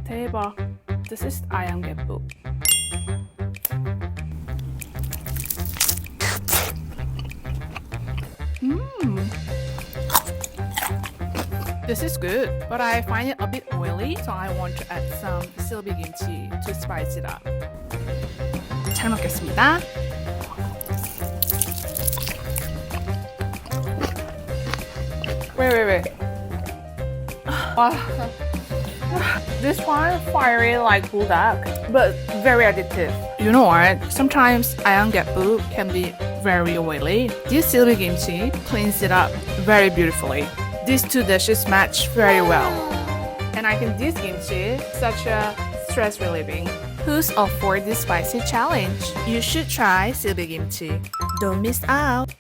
대박. This is Ayam Gepuk. This is good, but I find it a bit oily, so I want to add some Silbi Kimchi to spice it up. 잘 먹겠습니다. Wait. Wow. This one fiery like bulldog, but very addictive. You know what? Sometimes Ayam Gepuk can be very oily. This Silbi Kimchi cleans it up very beautifully. These two dishes match very well. And I think this kimchi such a stress relieving. Who's up for this spicy challenge? You should try Silbi Kimchi. Don't miss out.